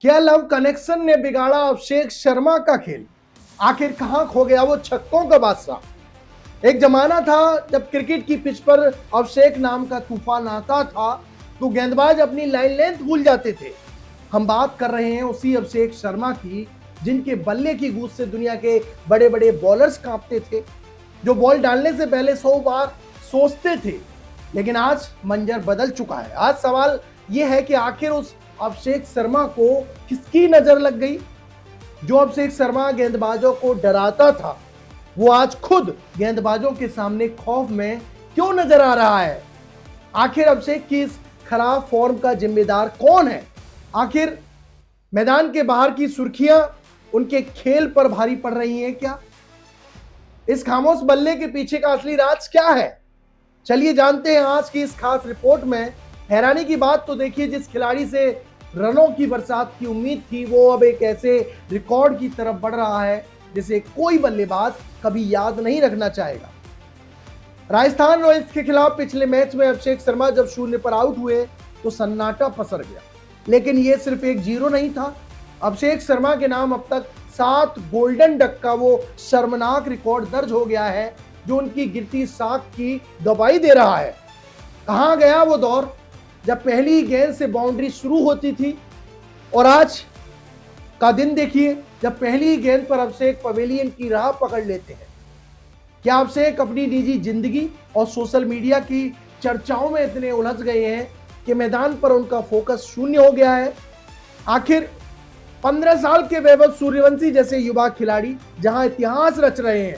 क्या love connection ने बिगाड़ा अभिषेक शर्मा का खेल? आखिर कहां खो गया वो छक्कों का बादशाह? एक जमाना था जब क्रिकेट की पिच पर अभिषेक नाम का तूफान आता था तो गेंदबाज अपनी लाइन लेंथ भूल जाते थे। हम बात कर रहे हैं उसी अभिषेक शर्मा की, जिनके बल्ले की गूंज से दुनिया के बड़े बड़े बॉलर्स कांपते थे, जो बॉल डालने से पहले 100 बार सोचते थे। लेकिन आज मंजर बदल चुका है। आज सवाल यह है कि आखिर उस अभिषेक शर्मा को किसकी नजर लग गई? जो अभिषेक शर्मा गेंदबाजों को डराता था, वो आज खुद गेंदबाजों के सामने खौफ में क्यों नजर आ रहा है? आखिर अभिषेक की इस खराब फॉर्म का जिम्मेदार कौन है? आखिर मैदान के बाहर की सुर्खियां उनके खेल पर भारी पड़ रही हैं क्या? इस खामोश बल्ले के पीछे का असली राज क्या है? चलिए जानते हैं आज की इस खास रिपोर्ट में। हैरानी की बात तो देखिए, जिस खिलाड़ी से रनों की बरसात की उम्मीद थी, वो अब एक ऐसे रिकॉर्ड की तरफ बढ़ रहा है जिसे कोई बल्लेबाज कभी याद नहीं रखना चाहेगा। राजस्थान रॉयल्स के खिलाफ पिछले मैच में अभिषेक शर्मा जब शून्य पर आउट हुए तो सन्नाटा पसर गया। लेकिन यह सिर्फ एक जीरो नहीं था। अभिषेक शर्मा के नाम अब तक 7 गोल्डन डक का वो शर्मनाक रिकॉर्ड दर्ज हो गया है, जो उनकी गिरती साख की गवाही दे रहा है। कहां गया वो दौर जब पहली गेंद से बाउंड्री शुरू होती थी, और आज का दिन देखिए जब पहली गेंद पर अभिषेक पवेलियन की राह पकड़ लेते हैं। क्या अभिषेक अपनी निजी जिंदगी और सोशल मीडिया की चर्चाओं में इतने उलझ गए हैं कि मैदान पर उनका फोकस शून्य हो गया है? आखिर 15 साल के वैभव सूर्यवंशी जैसे युवा खिलाड़ी जहां इतिहास रच रहे हैं,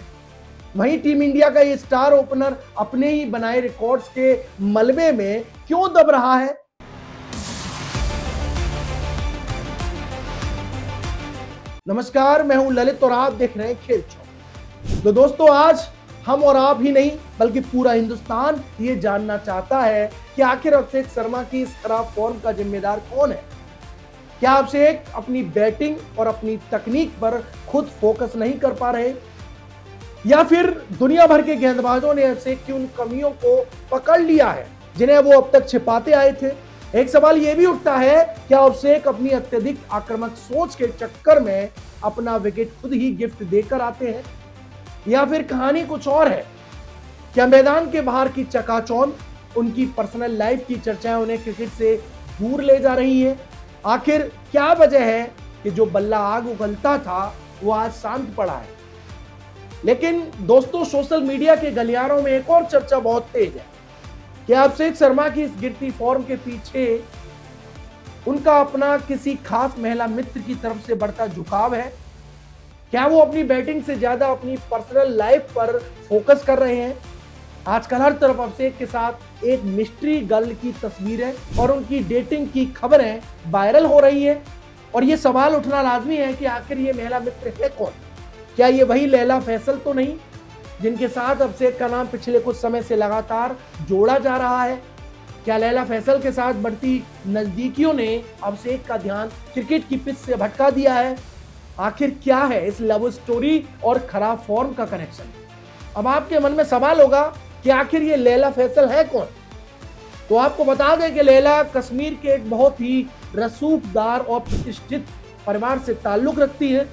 वहीं टीम इंडिया का ये स्टार ओपनर अपने ही बनाए रिकॉर्ड्स के मलबे में क्यों दब रहा है? नमस्कार, मैं हूं ललित और आप देख रहे हैं खेल चौक। तो दोस्तों, आज हम और आप ही नहीं बल्कि पूरा हिंदुस्तान ये जानना चाहता है कि आखिर अभिषेक शर्मा की इस खराब फॉर्म का जिम्मेदार कौन है। क्या अभिषेक अपनी बैटिंग और अपनी तकनीक पर खुद फोकस नहीं कर पा रहे, या फिर दुनिया भर के गेंदबाजों ने अभिषेक की उन कमियों को पकड़ लिया है जिन्हें वो अब तक छिपाते आए थे? एक सवाल यह भी उठता है, क्या अभिषेक अपनी अत्यधिक आक्रामक सोच के चक्कर में अपना विकेट खुद ही गिफ्ट देकर आते हैं, या फिर कहानी कुछ और है? क्या मैदान के बाहर की चकाचौंध, उनकी पर्सनल लाइफ की चर्चाएं उन्हें क्रिकेट से दूर ले जा रही है? आखिर क्या वजह है कि जो बल्ला आग उगलता था वो आज शांत पड़ा है? लेकिन दोस्तों, सोशल मीडिया के गलियारों में एक और चर्चा बहुत तेज है। क्या अभिषेक शर्मा की इस गिरती फॉर्म के पीछे उनका अपना किसी खास महिला मित्र की तरफ से बढ़ता झुकाव है? क्या वो अपनी बैटिंग से ज्यादा अपनी पर्सनल लाइफ पर फोकस कर रहे हैं? आजकल हर तरफ अभिषेक के साथ एक मिस्ट्री गर्ल की तस्वीरें और उनकी डेटिंग की खबरें वायरल हो रही है, और ये सवाल उठना लाजमी है कि आखिर ये महिला मित्र है कौन? क्या ये वही लैला फैसल तो नहीं जिनके साथ अभिषेक का नाम पिछले कुछ समय से लगातार जोड़ा जा रहा है? क्या लैला फैसल के साथ बढ़ती नजदीकियों ने अभिषेक का ध्यान क्रिकेट की पिच से भटका दिया है? आखिर क्या है इस लव स्टोरी और खराब फॉर्म का कनेक्शन? अब आपके मन में सवाल होगा कि आखिर ये लैला फैसल है कौन? तो आपको बता दें कि लैला कश्मीर के एक बहुत ही रसूखदार और प्रतिष्ठित परिवार से ताल्लुक रखती है।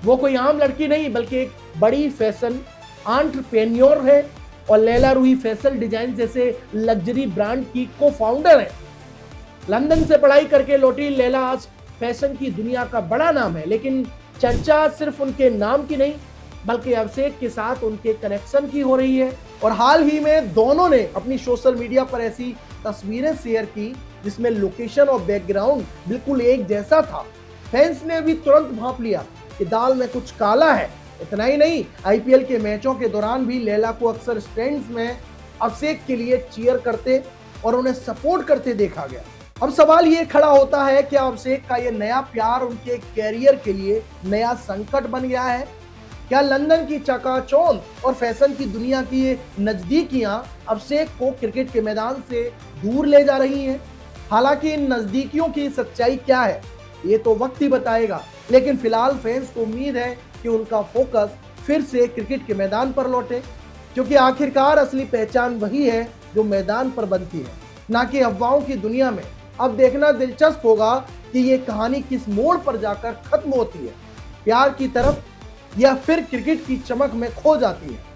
वो कोई आम लड़की नहीं बल्कि एक बड़ी फैशन एंटरप्रेन्योर है, और लैला रूही फैशन डिजाइन जैसे लग्जरी ब्रांड की को फाउंडर है। लंदन से पढ़ाई करके लौटी लैला आज फैशन की दुनिया का बड़ा नाम है, लेकिन चर्चा सिर्फ उनके नाम की नहीं बल्कि अभिषेक के साथ उनके कनेक्शन की हो रही है। और हाल ही में दोनों ने अपनी सोशल मीडिया पर ऐसी तस्वीरें शेयर की जिसमें लोकेशन और बैकग्राउंड बिल्कुल एक जैसा था। फैंस ने भी तुरंत भांप लिया कि दाल में कुछ काला है। इतना ही नहीं, आईपीएल के मैचों के दौरान भी लैला को अक्सर स्टैंड्स में अभिषेक के लिए चीयर करते और उन्हें सपोर्ट करते देखा गया। अब सवाल ये खड़ा होता है, क्या अभिषेक का ये नया प्यार उनके कैरियर के लिए नया संकट बन गया है? क्या लंदन की चकाचौंध और फैशन की दुनिया की ये नजदीकियां अभिषेक को क्रिकेट के मैदान से दूर ले जा रही हैं? हालांकि इन नजदीकियों की सच्चाई क्या है ये तो वक्त ही बताएगा, लेकिन फिलहाल फैंस को उम्मीद है कि उनका फोकस फिर से क्रिकेट के मैदान पर लौटे, क्योंकि आखिरकार असली पहचान वही है जो मैदान पर बनती है, ना कि अफवाहों की दुनिया में। अब देखना दिलचस्प होगा कि ये कहानी किस मोड़ पर जाकर खत्म होती है, प्यार की तरफ या फिर क्रिकेट की चमक में खो जाती है।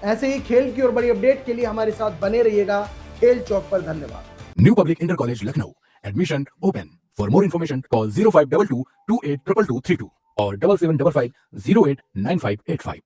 ऐसे ही खेल की और बड़ी अपडेट के लिए हमारे साथ बने रहिएगा खेल चौक पर। धन्यवाद। New public inter college Lucknow, admission open. For more information call 0522 282232 और 7755 089585।